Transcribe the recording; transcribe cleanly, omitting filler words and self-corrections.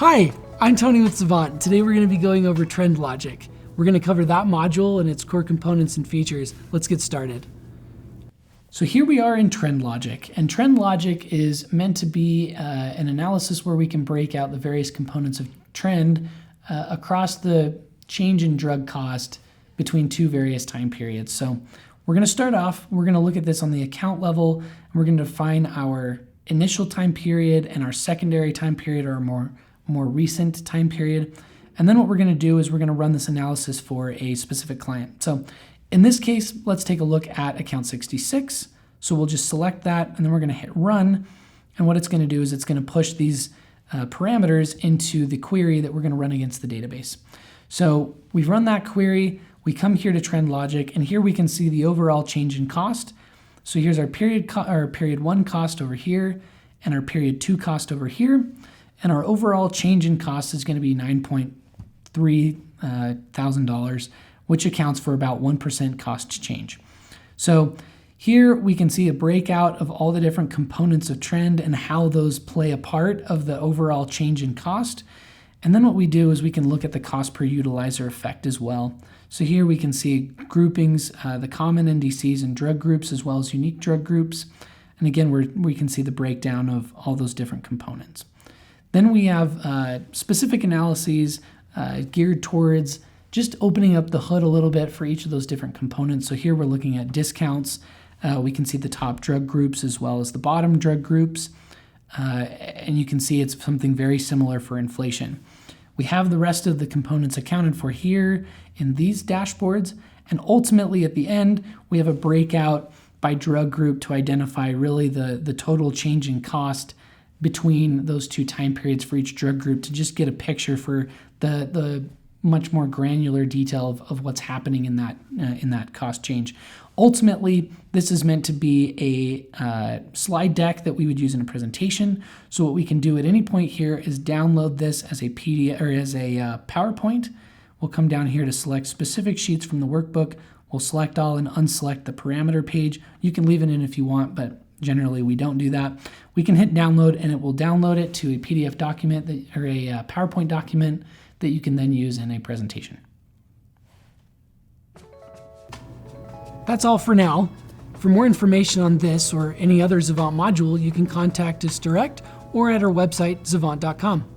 Hi, I'm Tony with Xevant. Today we're going to be going over TrendLogic. We're going to cover that module and its core components and features. Let's get started. So here we are in TrendLogic, and TrendLogic is meant to be an analysis where we can break out the various components of trend across the change in drug cost between two various time periods. So we're going to start off, we're going to look at this on the account level, and we're going to define our initial time period and our secondary time period, or more recent time period. And then what we're going to do is we're going to run this analysis for a specific client. So in this case, let's take a look at account 66. So we'll just select that, and then we're going to hit run. And what it's going to do is it's going to push these parameters into the query that we're going to run against the database. So we've run that query. We come here to TrendLogic, and here we can see the overall change in cost. So here's our period one cost over here, and our period two cost over here. And our overall change in cost is going to be $9.3 thousand, which accounts for about 1% cost change. So here we can see a breakout of all the different components of trend and how those play a part of the overall change in cost. And then what we do is we can look at the cost per utilizer effect as well. So here we can see groupings, the common NDCs and drug groups, as well as unique drug groups. And again, we can see the breakdown of all those different components. Then we have specific analyses geared towards just opening up the hood a little bit for each of those different components. So here we're looking at discounts. We can see the top drug groups as well as the bottom drug groups. And you can see it's something very similar for inflation. We have the rest of the components accounted for here in these dashboards. And ultimately at the end, we have a breakout by drug group to identify really the total change in cost between those two time periods for each drug group, to just get a picture for the much more granular detail of what's happening in that cost change. Ultimately, this is meant to be a slide deck that we would use in a presentation. So what we can do at any point here is download this as a PDF or as a PowerPoint. We'll come down here to select specific sheets from the workbook. We'll select all and unselect the parameter page. You can leave it in if you want, but generally we don't do that. We can hit download, and it will download it to a PDF document or a PowerPoint document that you can then use in a presentation. That's all for now. For more information on this or any other Xevant module, you can contact us direct or at our website, xevant.com.